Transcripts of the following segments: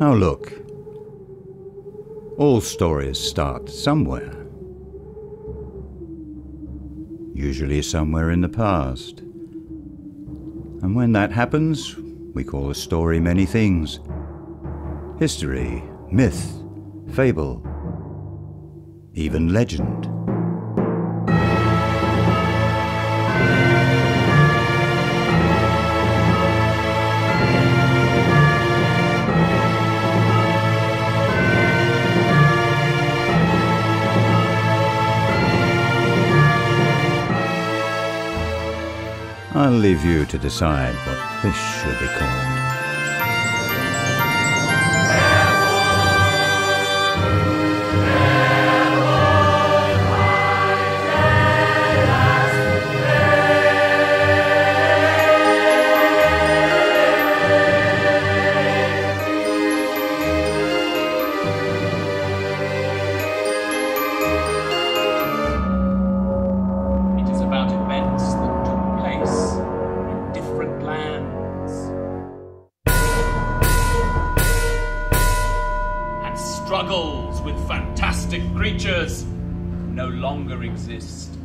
Now look, all stories start somewhere. Usually somewhere in the past. And when that happens, we call a story many things. History, myth, fable, even legend. I'll leave you to decide what this should be called. Struggles with fantastic creatures no longer exist.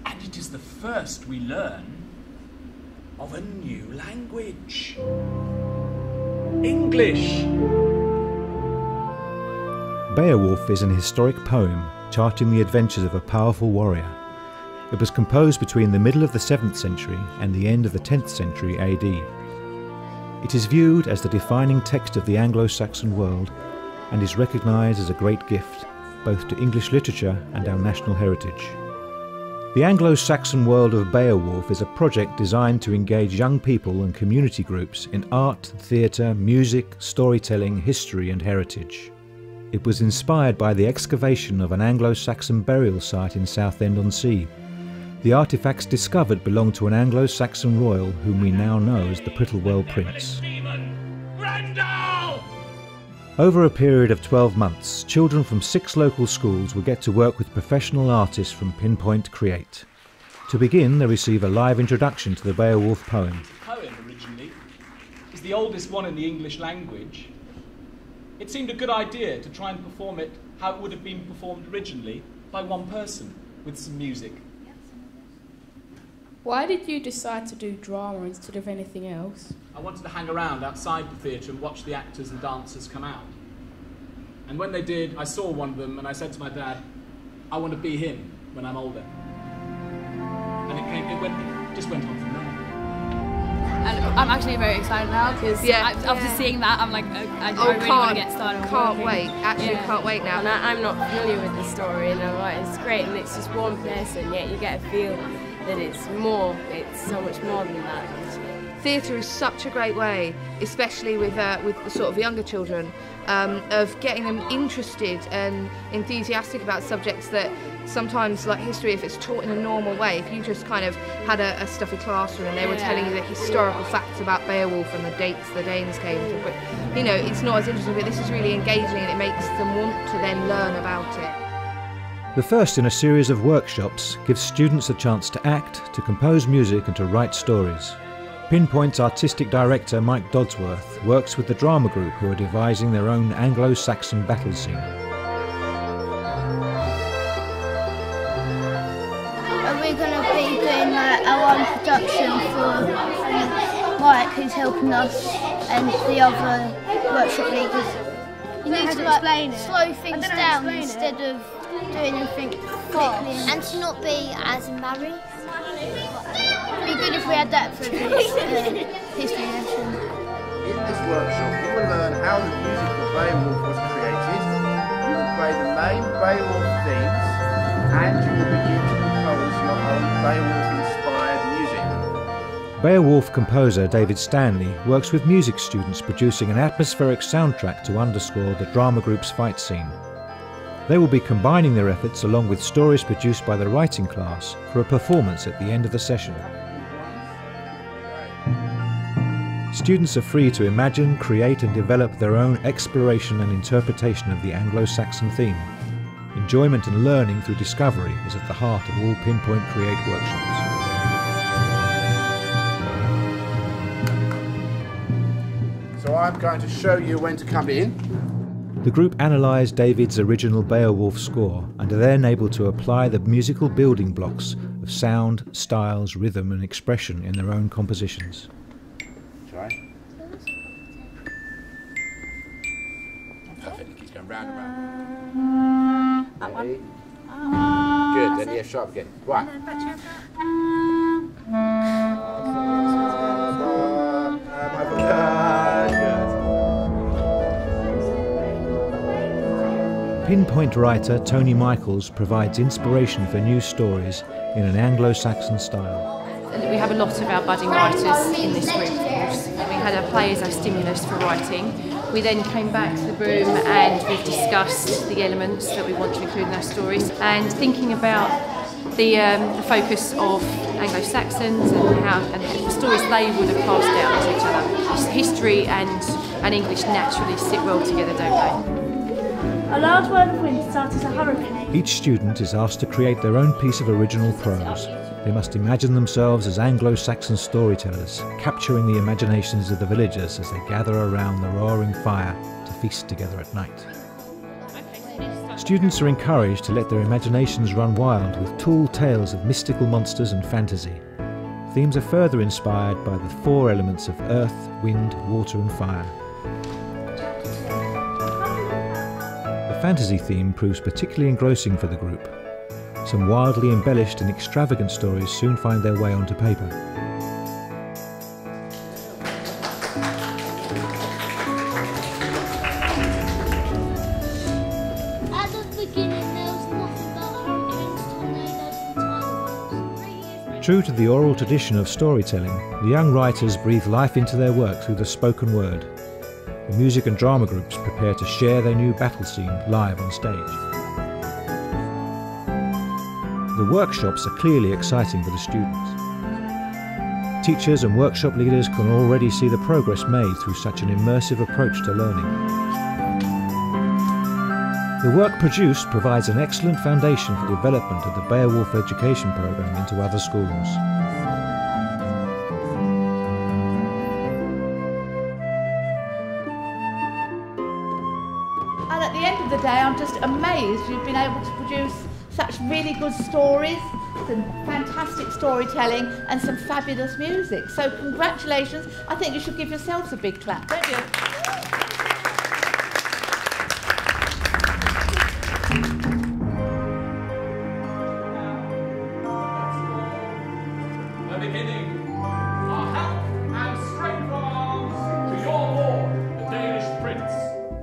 And it is the first we learn of a new language. English. Beowulf is an historic poem charting the adventures of a powerful warrior. It was composed between the middle of the 7th century and the end of the 10th century AD. It is viewed as the defining text of the Anglo-Saxon world and is recognised as a great gift both to English literature and our national heritage. The Anglo-Saxon world of Beowulf is a project designed to engage young people and community groups in art, theatre, music, storytelling, history and heritage. It was inspired by the excavation of an Anglo-Saxon burial site in Southend-on-Sea. The artefacts discovered belong to an Anglo-Saxon royal whom we now know as the Prittlewell Prince. Over a period of 12 months, children from 6 local schools will get to work with professional artists from Pinpoint Create. To begin, they receive a live introduction to the Beowulf poem. The poem originally is the oldest one in the English language. It seemed a good idea to try and perform it how it would have been performed originally by one person with some music. Why did you decide to do drama instead of anything else? I wanted to hang around outside the theatre and watch the actors and dancers come out. And when they did, I saw one of them and I said to my dad, I want to be him when I'm older. And it just went on from there. And I'm actually very excited now because after seeing that, I'm like, I really want to get started. Can't wait. Actually, can't wait now. And I'm not familiar with the story, and I'm like, it's great, and it's just one person, yet you get a feel that it's so much more than that. Theatre is such a great way, especially with the sort of younger children, of getting them interested and enthusiastic about subjects that sometimes, like history, if it's taught in a normal way, if you just kind of had a stuffy classroom and they were telling you the historical facts about Beowulf and the dates the Danes came to, you know, it's not as interesting, but this is really engaging and it makes them want to then learn about it. The first in a series of workshops gives students a chance to act, to compose music and to write stories. Pinpoint's artistic director Mike Dodsworth works with the drama group who are devising their own Anglo-Saxon battle scene. We're going to be doing our own production for Mike, who's helping us, and the other workshop leaders. You need to slow things down instead of doing everything quickly. And to not be as embarrassed. It'd be good if we had that for this history lesson. In this workshop, you will learn how the music for Beowulf was created. You will play the main Beowulf themes, and you will begin to compose your own Beowulf-inspired music. Beowulf composer David Stanley works with music students producing an atmospheric soundtrack to underscore the drama group's fight scene. They will be combining their efforts along with stories produced by the writing class for a performance at the end of the session. Students are free to imagine, create and develop their own exploration and interpretation of the Anglo-Saxon theme. Enjoyment and learning through discovery is at the heart of all Pinpoint Create workshops. So I'm going to show you when to come in. The group analysed David's original Beowulf score and are then able to apply the musical building blocks of sound, styles, rhythm and expression in their own compositions. Try. Perfect, it keeps going round and round. Ready? Good, then yeah, sharp again. Right. Pinpoint writer Tony Michaels provides inspiration for new stories in an Anglo-Saxon style. We have a lot of our budding writers in this group, of course. We had our play as our stimulus for writing. We then came back to the room and we've discussed the elements that we want to include in our stories, and thinking about the focus of Anglo-Saxons and the stories they would have passed down to each other. History and English naturally sit well together, don't they? A large whirl of wind started a hurricane. Each student is asked to create their own piece of original prose. They must imagine themselves as Anglo-Saxon storytellers, capturing the imaginations of the villagers as they gather around the roaring fire to feast together at night. Students are encouraged to let their imaginations run wild with tall tales of mystical monsters and fantasy. Themes are further inspired by the 4 elements of earth, wind, water and fire. The fantasy theme proves particularly engrossing for the group. Some wildly embellished and extravagant stories soon find their way onto paper. At the beginning there was nothing but hurricanes, tornadoes and tidal. True to the oral tradition of storytelling, the young writers breathe life into their work through the spoken word. The music and drama groups prepare to share their new battle scene live on stage. The workshops are clearly exciting for the students. Teachers and workshop leaders can already see the progress made through such an immersive approach to learning. The work produced provides an excellent foundation for development of the Beowulf education programme into other schools. And at the end of the day, I'm just amazed you've been able to produce such really good stories, some fantastic storytelling and some fabulous music. So congratulations. I think you should give yourselves a big clap, don't you? The beginning. Our help and strength arms to your lord, the Danish prince.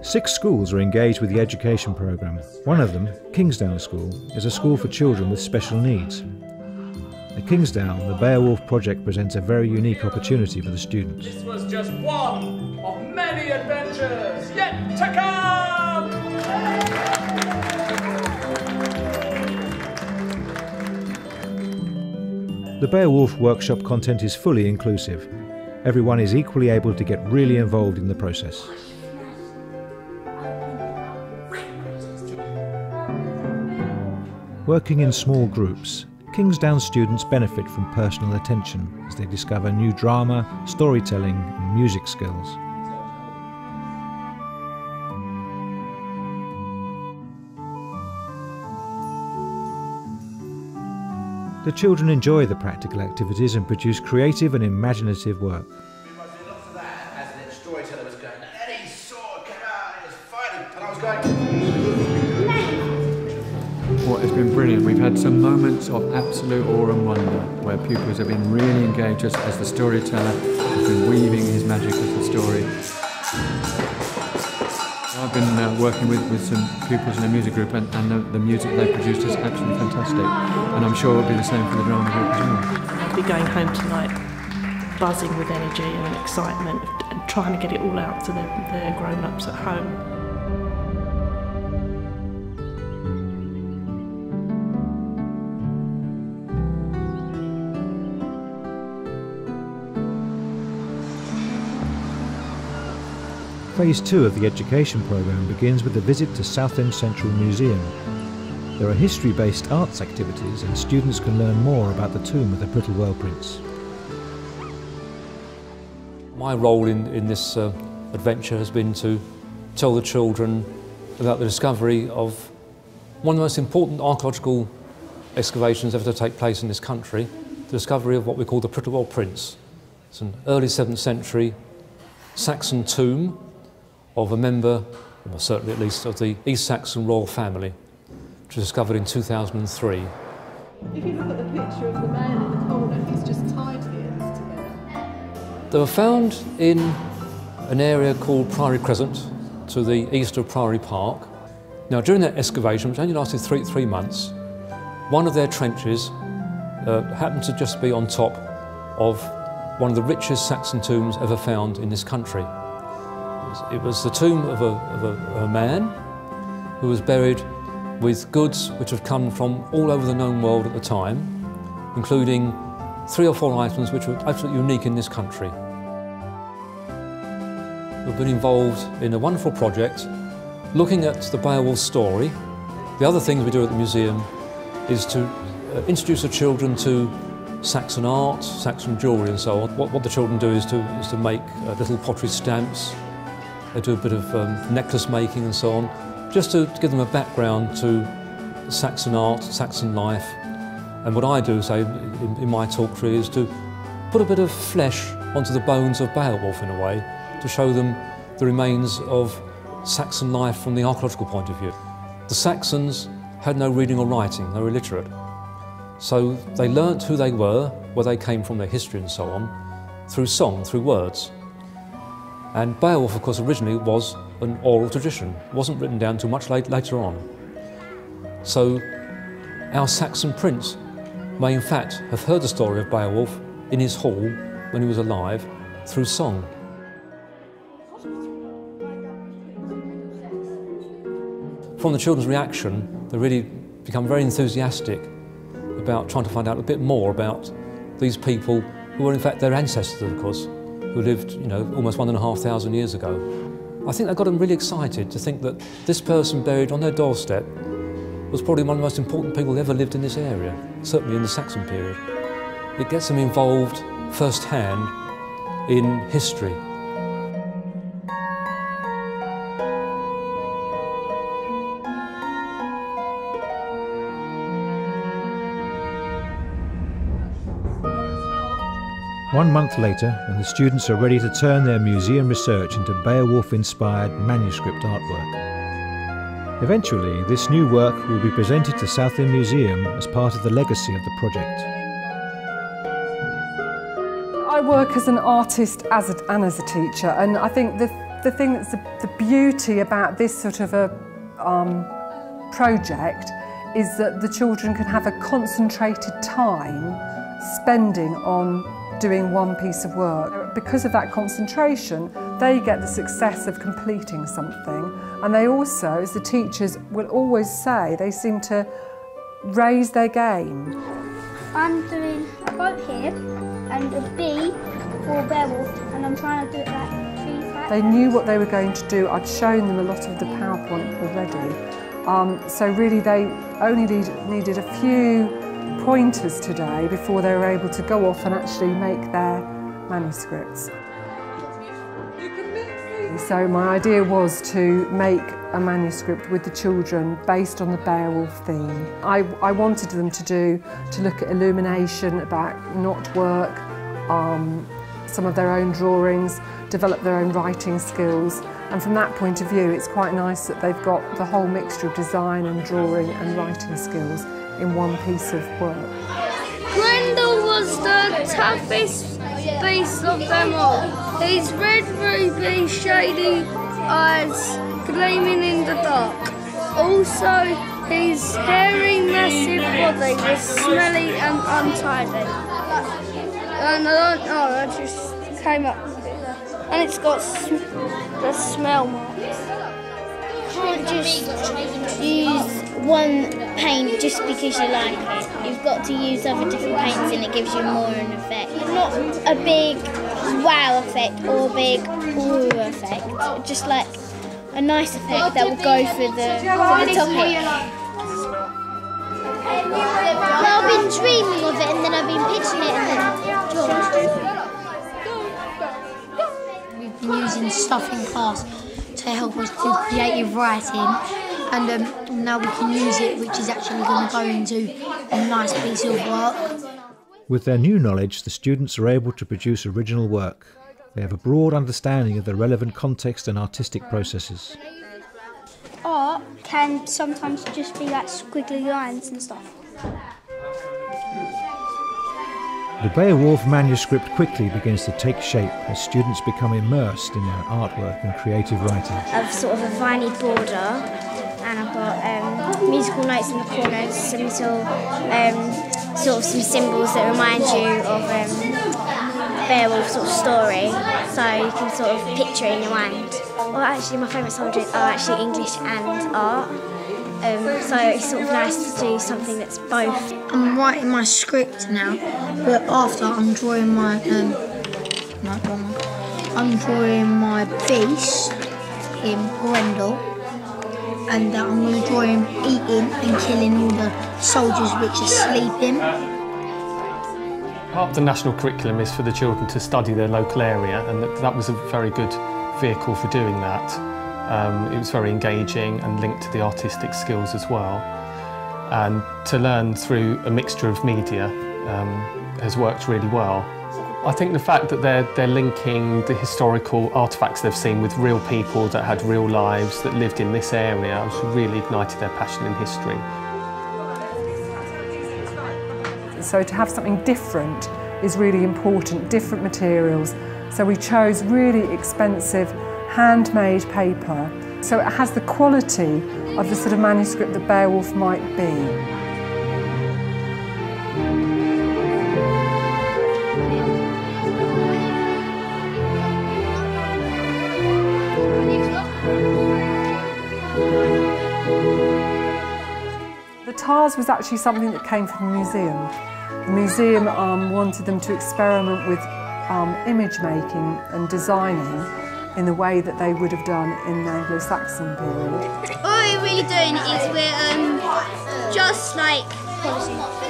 6 schools are engaged with the education programme. One of them, Kingsdown School, is a school for children with special needs. At Kingsdown, the Beowulf project presents a very unique opportunity for the students. This was just one of many adventures yet to come! The Beowulf workshop content is fully inclusive. Everyone is equally able to get really involved in the process. Working in small groups, Kingsdown students benefit from personal attention as they discover new drama, storytelling and music skills. The children enjoy the practical activities and produce creative and imaginative work. Lots of that as the storyteller was going, and then he saw it come out and he was fighting, and I was going. What has been brilliant, we've had some moments of absolute awe and wonder where pupils have been really engaged as the storyteller has been weaving his magic of the story. I've been working with some pupils in a music group and the music they produced is absolutely fantastic, and I'm sure it'll be the same for the drama group as well. I'll be going home tonight buzzing with energy and excitement and trying to get it all out to the grown-ups at home. Phase 2 of the education programme begins with a visit to Southend Central Museum. There are history-based arts activities and students can learn more about the tomb of the Prittlewell Prince. My role in this adventure has been to tell the children about the discovery of one of the most important archaeological excavations ever to take place in this country, the discovery of what we call the Prittlewell Prince. It's an early 7th century Saxon tomb of a member, well, certainly at least, of the East Saxon royal family, which was discovered in 2003. If you look at the picture of the man in the corner, he's just tied the ends together. They were found in an area called Priory Crescent, to the east of Priory Park. Now, during that excavation, which only lasted three months, one of their trenches happened to just be on top of one of the richest Saxon tombs ever found in this country. It was the tomb of a man who was buried with goods which have come from all over the known world at the time, including 3 or 4 items which were absolutely unique in this country. We've been involved in a wonderful project looking at the Beowulf story. The other things we do at the museum is to introduce the children to Saxon art, Saxon jewellery and so on. What the children do is to make little pottery stamps. They do a bit of necklace making and so on, just to give them a background to Saxon art, Saxon life. And what I do, say, in my talk really, is to put a bit of flesh onto the bones of Beowulf in a way, to show them the remains of Saxon life from the archaeological point of view. The Saxons had no reading or writing, they were illiterate. So they learnt who they were, where they came from, their history and so on, through song, through words. And Beowulf, of course, originally was an oral tradition. It wasn't written down until much later on. So our Saxon prince may in fact have heard the story of Beowulf in his hall when he was alive through song. From the children's reaction, they really become very enthusiastic about trying to find out a bit more about these people who were in fact their ancestors, of course, who lived, almost 1,500 years ago. I think that got them really excited to think that this person buried on their doorstep was probably one of the most important people who ever lived in this area, certainly in the Saxon period. It gets them involved firsthand in history. One month later, when the students are ready to turn their museum research into Beowulf-inspired manuscript artwork. Eventually, this new work will be presented to Southend Museum as part of the legacy of the project. I work as an artist and as a teacher, and I think the thing that's the beauty about this sort of a project is that the children can have a concentrated time spending on doing one piece of work. Because of that concentration, they get the success of completing something, and they also, as the teachers will always say, they seem to raise their game. I'm doing a boat here and a B for Beowulf, and I'm trying to do it like trees like They knew what they were going to do. I'd shown them a lot of the PowerPoint already. So really they only needed a few pointers today before they were able to go off and actually make their manuscripts. So my idea was to make a manuscript with the children based on the Beowulf theme. I wanted them to look at illumination, about knotwork, some of their own drawings, develop their own writing skills, and from that point of view it's quite nice that they've got the whole mixture of design and drawing and writing skills in one piece of work. Grendel was the toughest beast of them all. His red ruby shady eyes gleaming in the dark. Also, his hairy massive body was smelly and untidy. And I don't know, I just came up with it. And it's got the smell marks. You can't just use one paint just because you like it. You've got to use other different paints and it gives you more an effect. Not a big wow effect or a big ooh effect. Just like a nice effect that will go for the topic. Well, I've been dreaming of it and then I've been pitching it and then drawing. We've been using stuff in class to help us do creative writing, and now we can use it, which is actually going to go into a nice piece of work. With their new knowledge, the students are able to produce original work. They have a broad understanding of the relevant context and artistic processes. Art can sometimes just be like squiggly lines and stuff. The Beowulf manuscript quickly begins to take shape as students become immersed in their artwork and creative writing. I've sort of a viney border, and I've got musical notes in the corners, some little sort of some symbols that remind you of Beowulf's sort of story, so you can sort of picture it in your mind. Well, actually, my favourite subjects are actually English and art. So it's sort of nice to do something that's both. I'm writing my script now, but after I'm drawing my beast in Grendel, and I'm going to draw him eating and killing all the soldiers which are sleeping. Part of the national curriculum is for the children to study their local area, and that was a very good vehicle for doing that. It was very engaging and linked to the artistic skills as well. And to learn through a mixture of media has worked really well. I think the fact that they're linking the historical artefacts they've seen with real people that had real lives, that lived in this area, has really ignited their passion in history. So to have something different is really important, different materials. So we chose really expensive handmade paper, so it has the quality of the sort of manuscript that Beowulf might be. The tiles was actually something that came from the museum. The museum wanted them to experiment with image making and designing in the way that they would have done in the Anglo-Saxon period. What we're really doing is we're just like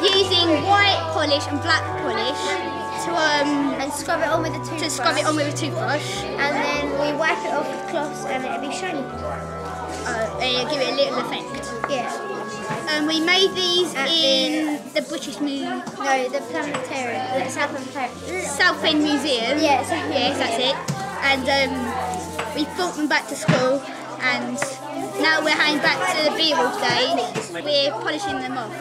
using white polish and black polish to and scrub it on with a toothbrush. And then we wipe it off with cloths and it'll be shiny. And give it a little effect. Yeah. We made these in the British Museum. No, the Planetarium. The Southend Museum. Yes, that's it. And we brought them back to school, and now we're heading back to the Beowulf days. We're polishing them off.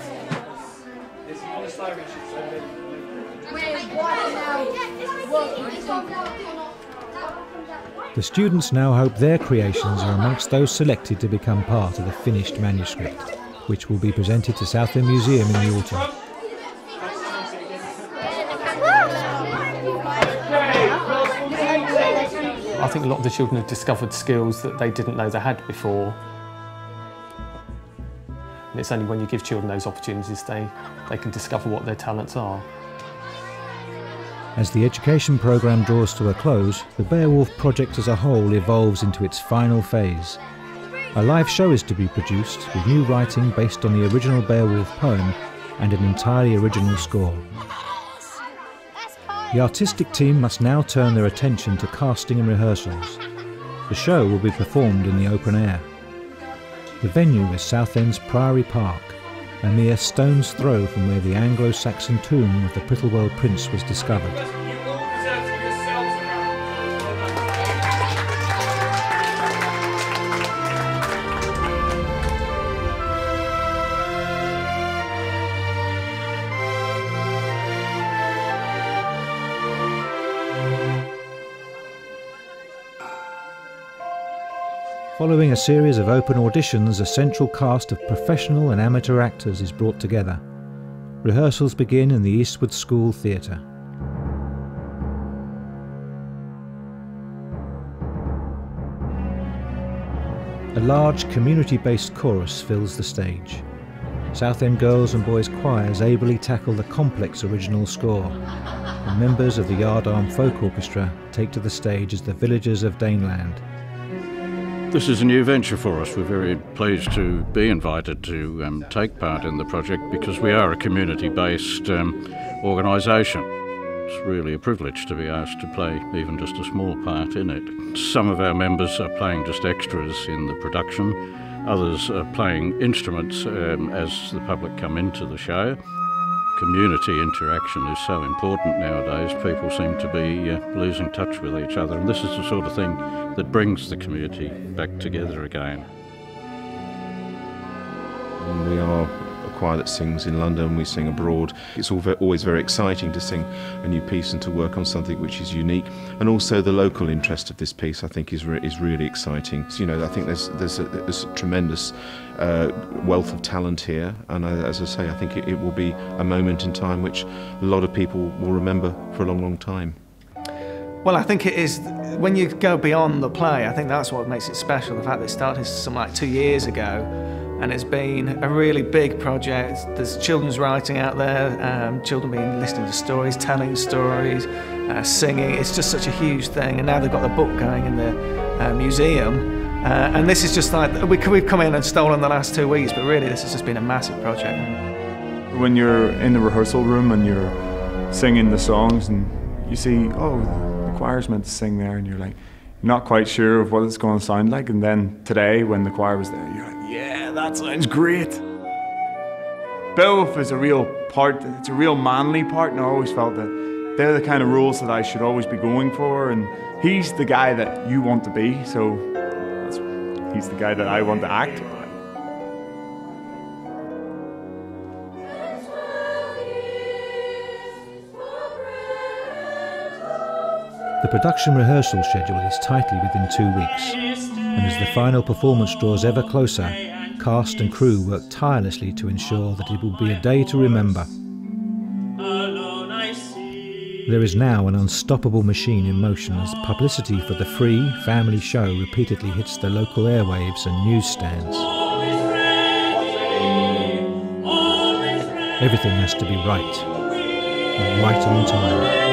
The students now hope their creations are amongst those selected to become part of the finished manuscript, which will be presented to Southend Museum in the autumn. I think a lot of the children have discovered skills that they didn't know they had before. And it's only when you give children those opportunities they can discover what their talents are. As the education programme draws to a close, the Beowulf project as a whole evolves into its final phase. A live show is to be produced with new writing based on the original Beowulf poem and an entirely original score. The artistic team must now turn their attention to casting and rehearsals. The show will be performed in the open air. The venue is Southend's Priory Park, a mere stone's throw from where the Anglo-Saxon tomb of the Prittlewell Prince was discovered. Following a series of open auditions, a central cast of professional and amateur actors is brought together. Rehearsals begin in the Eastwood School Theatre. A large community-based chorus fills the stage. Southend girls and boys choirs ably tackle the complex original score, and members of the Yardarm Folk Orchestra take to the stage as the villagers of Daneland. This is a new venture for us. We're very pleased to be invited to take part in the project because we are a community-based organisation. It's really a privilege to be asked to play even just a small part in it. Some of our members are playing just extras in the production, others are playing instruments as the public come into the show. Community interaction is so important nowadays. People seem to be losing touch with each other, and this is the sort of thing that brings the community back together again. We are a choir that sings in London, we sing abroad. It's always very exciting to sing a new piece and to work on something which is unique. And also the local interest of this piece, I think, is really exciting. So, you know, I think there's a tremendous wealth of talent here, and as I say, I think it will be a moment in time which a lot of people will remember for a long, long time. Well, I think it is, when you go beyond the play, I think that's what makes it special, the fact that it started something like 2 years ago, and it's been a really big project. There's children's writing out there, children being listening to stories, telling stories, singing. It's just such a huge thing, and now they've got the book going in the museum. And this is just like, we've come in and stolen the last 2 weeks, but really this has just been a massive project. When you're in the rehearsal room and you're singing the songs and you see, oh, the choir's meant to sing there, and you're like, not quite sure of what it's going to sound like, and then today when the choir was there, you're like, yeah, that sounds great. Beowulf is a real part, it's a real manly part, and I always felt that they're the kind of roles that I should always be going for, and he's the guy that you want to be, so he's the guy that I want to act. The production rehearsal schedule is tightly within 2 weeks, and as the final performance draws ever closer, cast and crew work tirelessly to ensure that it will be a day to remember. There is now an unstoppable machine in motion as publicity for the free family show repeatedly hits the local airwaves and newsstands. Everything has to be right, and right on time.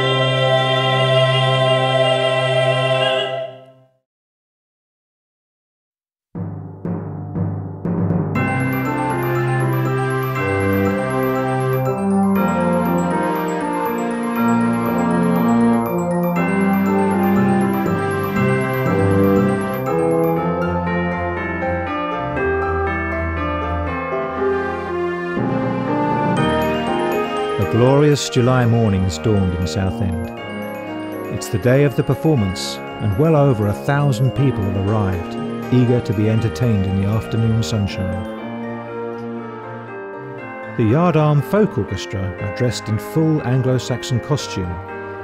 A glorious July morning has dawned in Southend. It's the day of the performance, and well over 1,000 people have arrived, eager to be entertained in the afternoon sunshine. The Yardarm Folk Orchestra are dressed in full Anglo-Saxon costume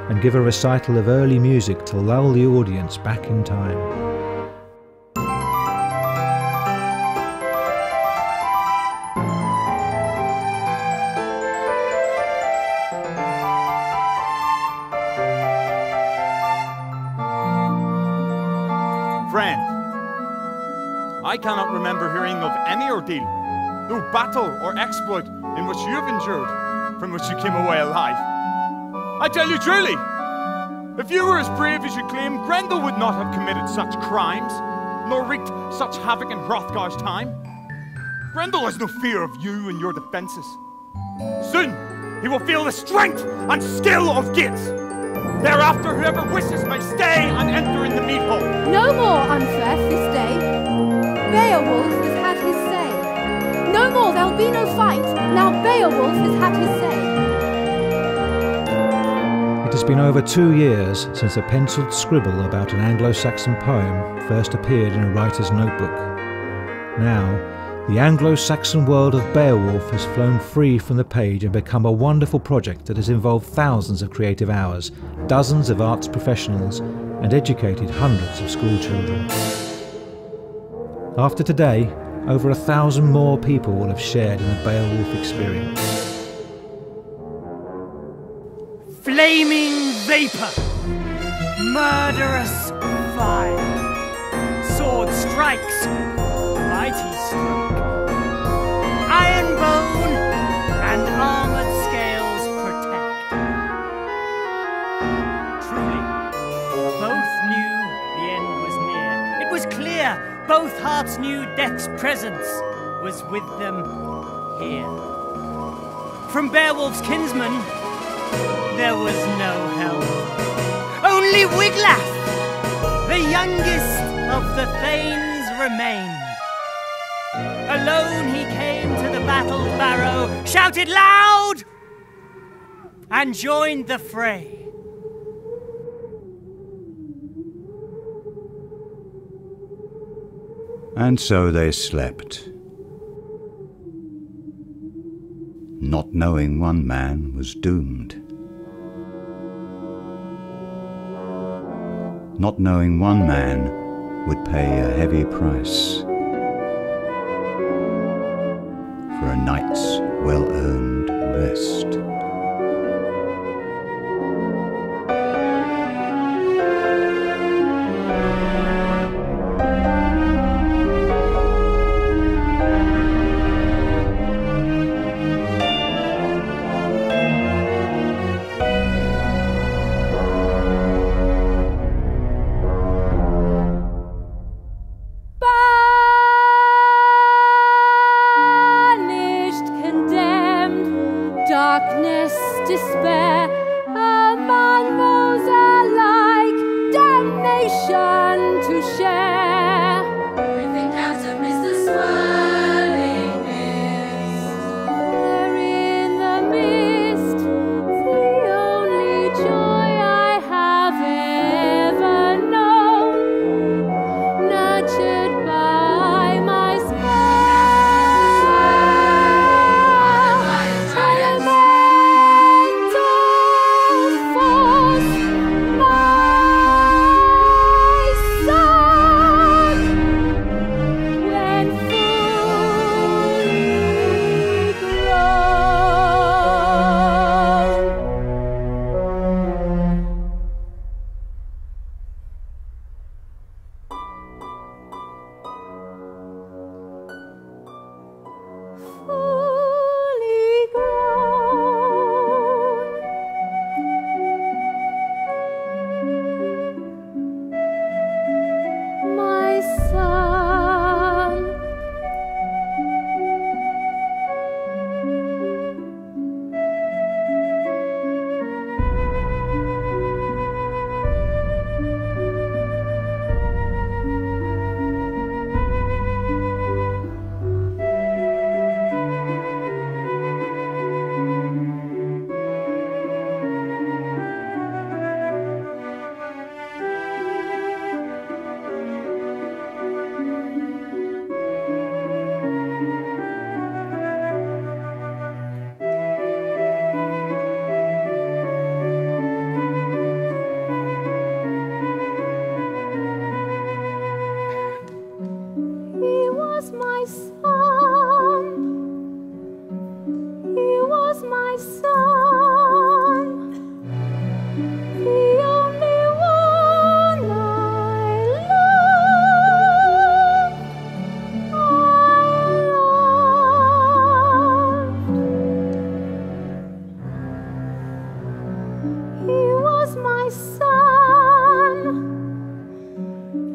and give a recital of early music to lull the audience back in time. Friend, I cannot remember hearing of any ordeal, no battle or exploit in which you have endured, from which you came away alive. I tell you truly, if you were as brave as you claim, Grendel would not have committed such crimes, nor wreaked such havoc in Hrothgar's time. Grendel has no fear of you and your defences. Soon, he will feel the strength and skill of Gits. Thereafter, whoever wishes may stay and enter in the mead hall. No more unfair this day. Beowulf has had his say. No more, there'll be no fight. Now Beowulf has had his say. It has been over 2 years since a penciled scribble about an Anglo-Saxon poem first appeared in a writer's notebook. Now, the Anglo-Saxon world of Beowulf has flown free from the page and become a wonderful project that has involved thousands of creative hours, dozens of arts professionals, and educated hundreds of school children. After today, over 1,000 more people will have shared in the Beowulf experience. Flaming vapour, murderous fire, sword strikes, mighty stroke, iron bone and armoured scales protect. Truly, both knew the end was near. It was clear, both hearts knew death's presence was with them here. From Beowulf's kinsmen, there was no help. Only Wiglaf, the youngest of the Thanes, remained. Alone he came to the battled barrow, shouted loud, and joined the fray. And so they slept, not knowing one man was doomed, not knowing one man would pay a heavy price for a night's well-earned rest. Darkness, despair, among those alike, damnation to share. Breathing out amidst the swirling mist. There in the mist, the only joy I have ever known, nurtured by my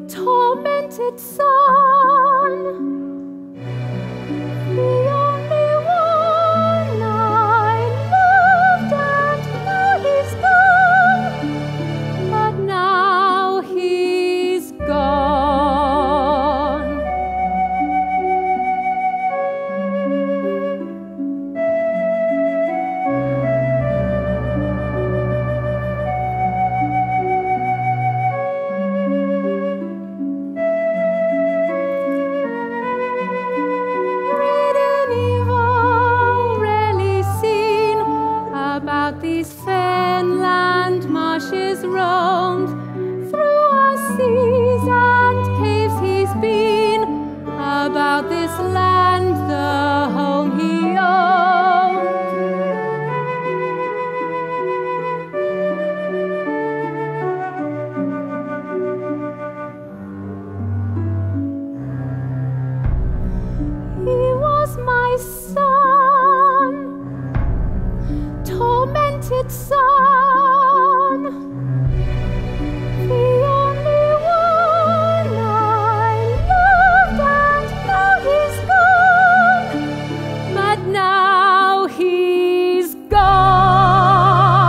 tormented son, the only one I loved, and now he's gone, but now he's gone. About these fenland marshes roamed, through our seas and caves he's been, about this land the home he owned. He was my son, tormented son, the only one I loved, and now he's gone, but now he's gone.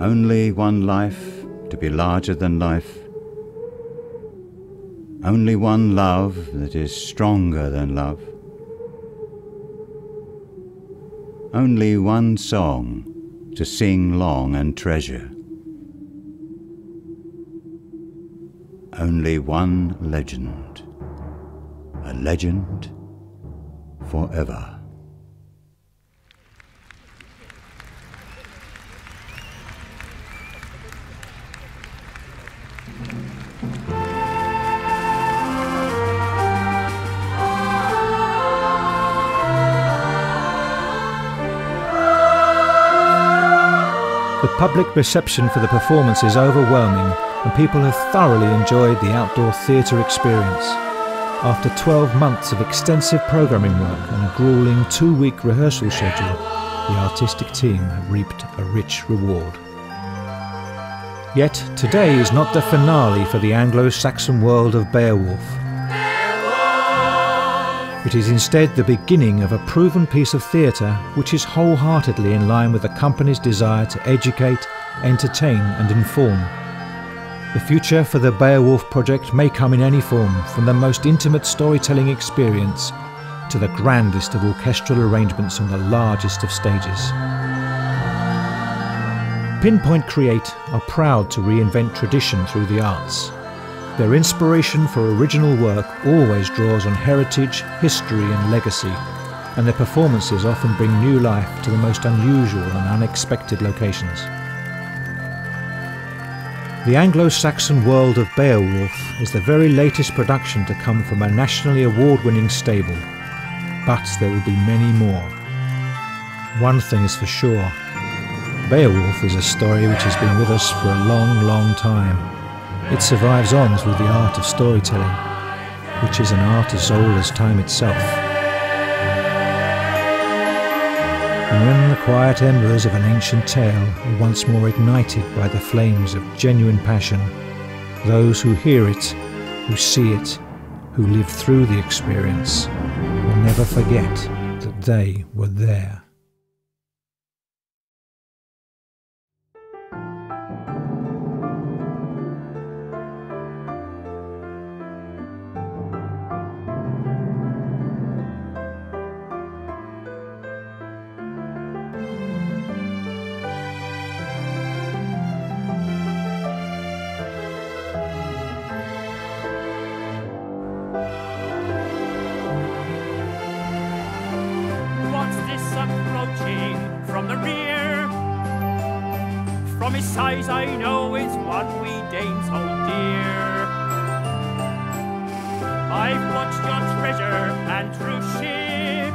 Only one life to be larger than life. Only one love that is stronger than love. Only one song to sing long and treasure. Only one legend, a legend forever. The public reception for the performance is overwhelming, and people have thoroughly enjoyed the outdoor theatre experience. After 12 months of extensive programming work and a gruelling 2-week rehearsal schedule, the artistic team have reaped a rich reward. Yet today is not the finale for the Anglo-Saxon world of Beowulf. It is instead the beginning of a proven piece of theatre which is wholeheartedly in line with the company's desire to educate, entertain and inform. The future for the Beowulf project may come in any form, from the most intimate storytelling experience to the grandest of orchestral arrangements on the largest of stages. Pinpoint Create are proud to reinvent tradition through the arts. Their inspiration for original work always draws on heritage, history and legacy, and their performances often bring new life to the most unusual and unexpected locations. The Anglo-Saxon world of Beowulf is the very latest production to come from a nationally award-winning stable, but there will be many more. One thing is for sure, Beowulf is a story which has been with us for a long, long time. It survives on through the art of storytelling, which is an art as old as time itself. And when the quiet embers of an ancient tale are once more ignited by the flames of genuine passion, those who hear it, who see it, who live through the experience, will never forget that they were there. From the rear, from his size I know it's one we Danes hold dear. I've watched your treasure and true ship,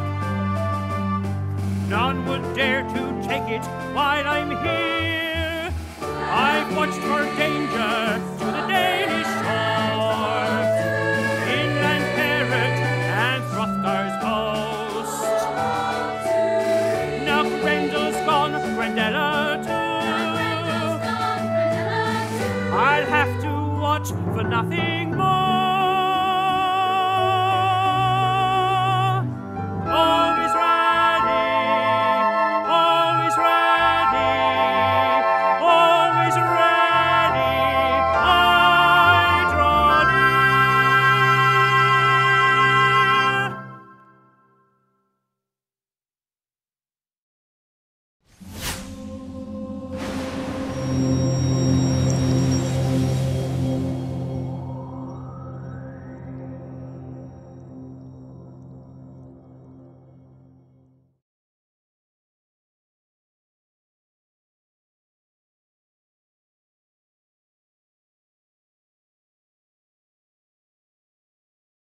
none would dare to take it while I'm here. I've watched for danger to the Danish shore, inland Ferret and Hrothgar's host. Now Grendel's gone, Grendella too. I'll have to watch for nothing more.